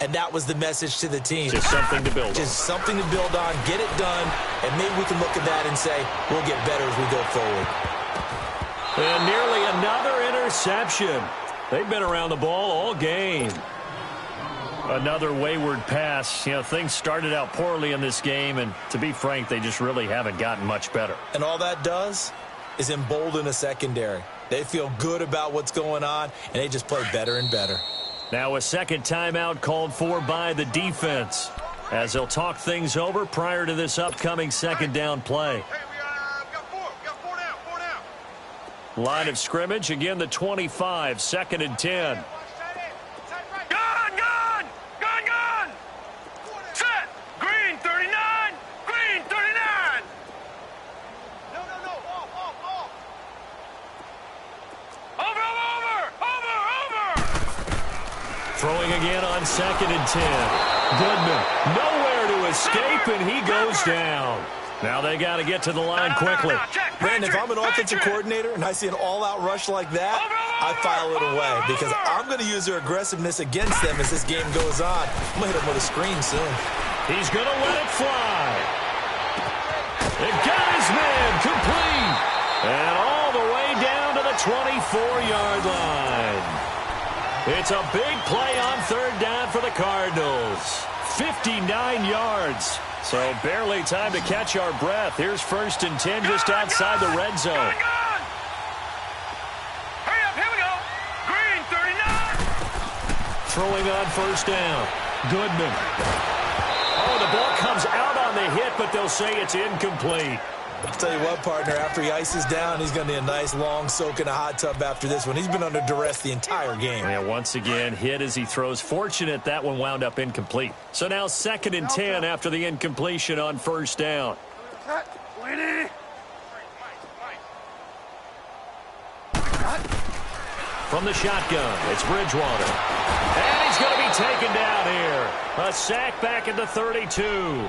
And that was the message to the team. Just something to build on. Just something to build on, get it done, and maybe we can look at that and say, we'll get better as we go forward. And nearly another interception. They've been around the ball all game. Another wayward pass. You know, things started out poorly in this game, and to be frank, they just really haven't gotten much better. And all that does is embolden a secondary. They feel good about what's going on, and they just play better and better. Now a 2nd timeout called for by the defense as they'll talk things over prior to this upcoming 2nd down play. Line of scrimmage, again the 25, 2nd and 10. Gun! Set! Green 39! Throwing again on 2nd and 10. Goodman, nowhere to escape, and he goes down. Now they got to get to the line quickly. Man, if I'm an offensive coordinator and I see an all-out rush like that, I file it away because I'm going to use their aggressiveness against them as this game goes on. I'm going to hit him with a screen soon. He's going to let it fly. It got his man complete. And all the way down to the 24-yard line. It's a big play on 3rd down for the Cardinals. 59 yards. So barely time to catch our breath. Here's 1st and 10 just outside the red zone. Hurry up, here we go. Green 39. Throwing on 1st down. Goodman. Oh, the ball comes out on the hit, but they'll say it's incomplete. I'll tell you what, partner, after he ices down, he's going to need a nice long soak in a hot tub after this one. He's been under duress the entire game. Yeah, once again, hit as he throws. Fortunate that one wound up incomplete. So now 2nd and 10 after the incompletion on 1st down. From the shotgun, it's Bridgewater. And he's going to be taken down here. A sack back at the 32.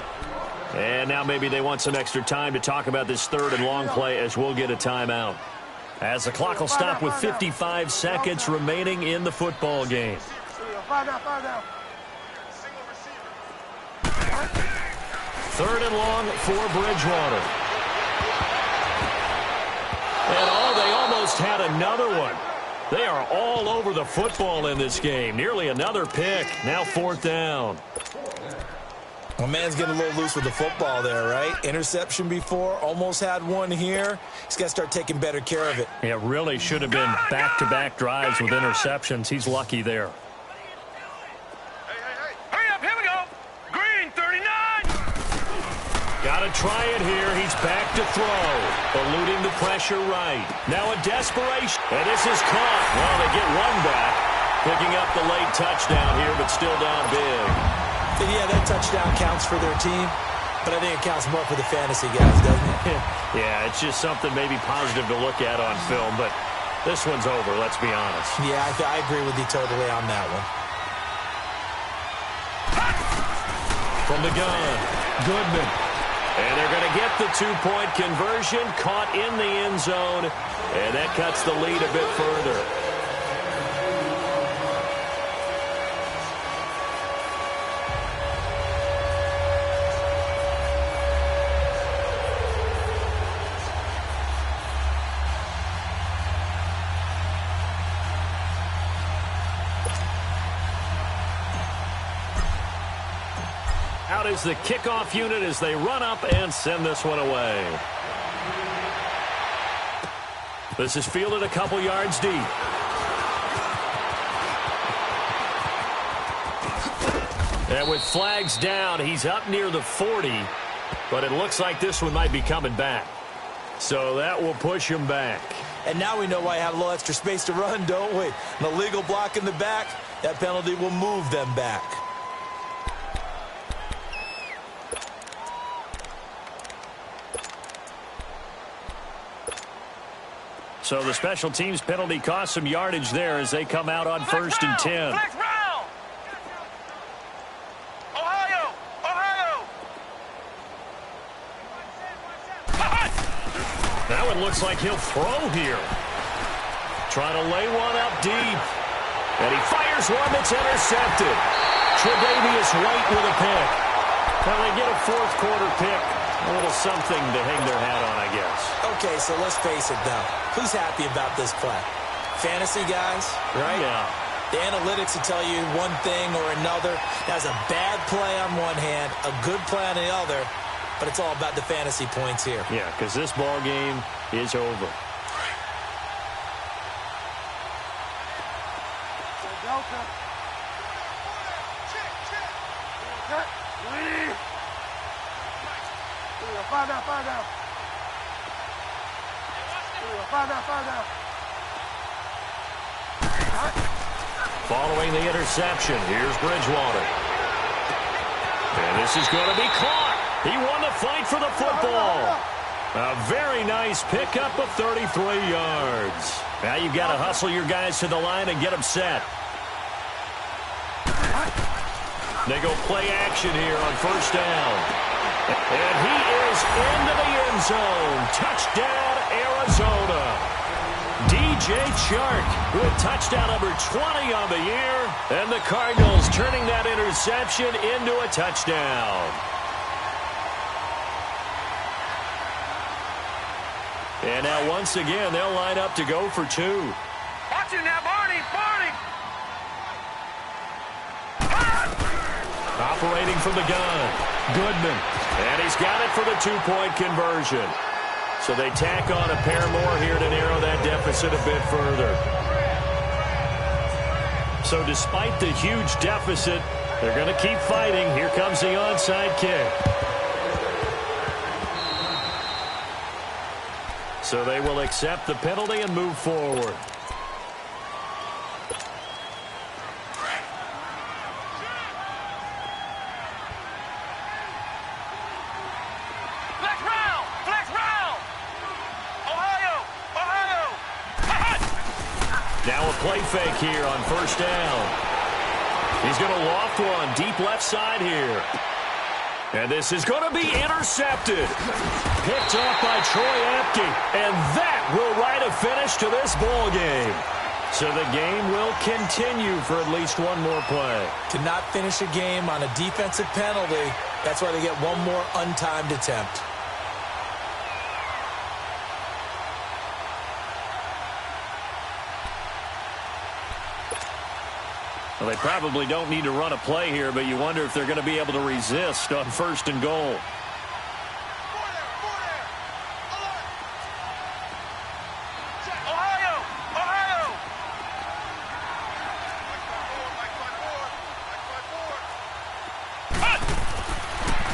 And now maybe they want some extra time to talk about this 3rd and long play as we'll get a timeout. As the clock will stop with 55 seconds remaining in the football game. 3rd and long for Bridgewater. And they almost had another one. They are all over the football in this game. Nearly another pick. Now 4th down. Well, man's getting a little loose with the football there, right? Interception before, almost had one here. He's got to start taking better care of it. It really should have been back-to-back drives with interceptions. He's lucky there. Hurry up, here we go. Green 39. Got to try it here. He's back to throw. Eluding the pressure right. Now a desperation. And this is caught. Well, they get one back. Picking up the late touchdown here, but still down big. Yeah, that touchdown counts for their team, but I think it counts more for the fantasy guys, doesn't it? Yeah, it's just something maybe positive to look at on film, but this one's over, let's be honest. Yeah, I agree with you totally on that one. From the gun, Goodman. And they're going to get the 2-point conversion, caught in the end zone, and that cuts the lead a bit further. Out is the kickoff unit as they run up and send this one away. This is fielded a couple yards deep. And with flags down, he's up near the 40, but it looks like this one might be coming back. So that will push him back. And now we know why I have a little extra space to run, don't we? An illegal block in the back, that penalty will move them back. So the special teams penalty cost some yardage there as they come out on 1st and 10. Ohio! That one looks like he'll throw here. Trying to lay one up deep. And he fires one that's intercepted. Tre'Davious White with a pick. Well, they get a 4th quarter pick. A little something to hang their hat on, I guess. Okay, so let's face it now. Who's happy about this play? Fantasy guys, right? Yeah. The analytics will tell you one thing or another. That's a bad play on one hand, a good play on the other, but it's all about the fantasy points here. Yeah, because this ball game is over. Following the interception, here's Bridgewater. And this is going to be caught. He won the fight for the football. A very nice pickup of 33 yards. Now you've got to hustle your guys to the line and get them set. They go play action here on first down. And he is into the end zone. Touchdown, Arizona. DJ Chark with touchdown number 20 on the year. And the Cardinals turning that interception into a touchdown. And now once again, they'll line up to go for two. Watch him now, Barney. Barney. Operating from the gun, Goodman. And he's got it for the two-point conversion. So they tack on a pair more here to narrow that deficit a bit further. So despite the huge deficit, they're going to keep fighting. Here comes the onside kick. So they will accept the penalty and move forward. Now a play fake here on first down. He's going to loft one deep left side here. And this is going to be intercepted. Picked off by Troy Apke. And that will write a finish to this ball game. So the game will continue for at least one more play. To not finish a game on a defensive penalty, that's why they get one more untimed attempt. Well, they probably don't need to run a play here, but you wonder if they're going to be able to resist on first and goal.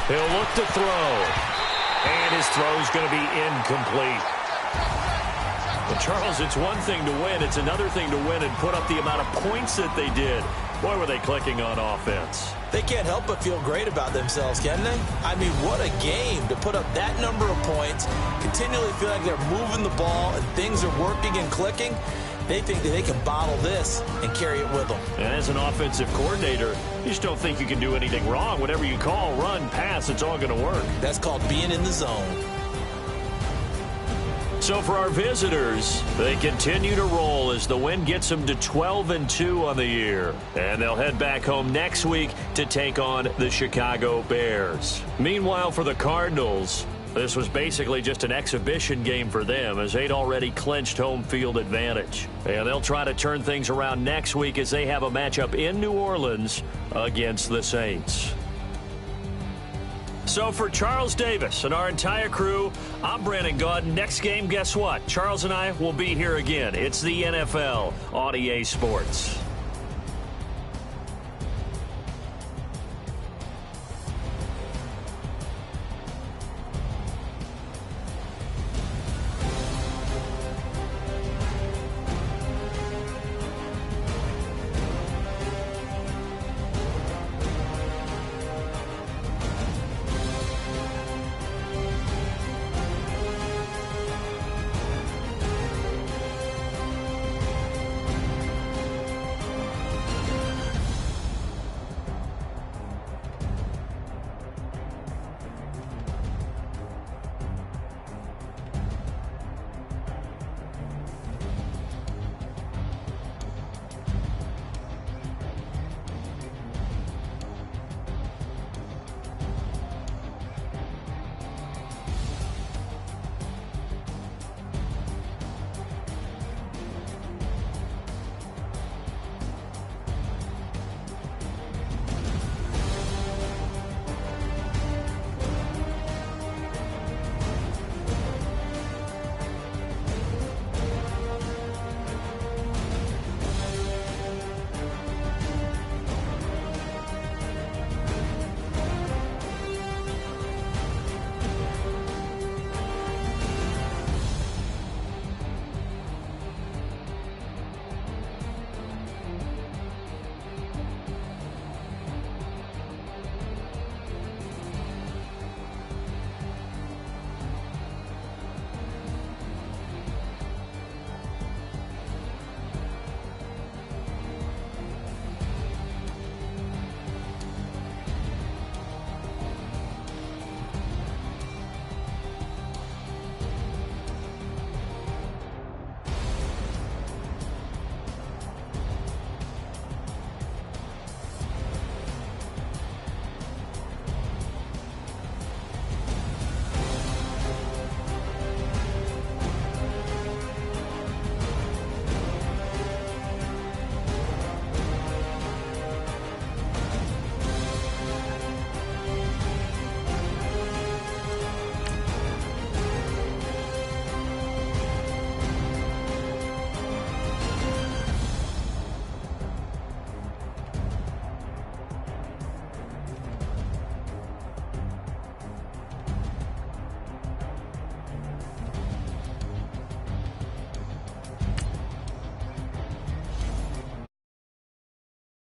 He'll look to throw. And his throw's going to be incomplete. Well, Charles, it's one thing to win. It's another thing to win and put up the amount of points that they did. Boy, were they clicking on offense. They can't help but feel great about themselves, can they? I mean, what a game to put up that number of points, continually feel like they're moving the ball and things are working and clicking. They think that they can bottle this and carry it with them. And as an offensive coordinator, you just don't think you can do anything wrong. Whatever you call, run, pass, it's all going to work. That's called being in the zone. So for our visitors, they continue to roll as the win gets them to 12-2 on the year. And they'll head back home next week to take on the Chicago Bears. Meanwhile, for the Cardinals, this was basically just an exhibition game for them as they'd already clinched home field advantage. And they'll try to turn things around next week as they have a matchup in New Orleans against the Saints. So for Charles Davis and our entire crew, I'm Brandon Gaudin. Next game, guess what? Charles and I will be here again. It's the NFL on EA Sports.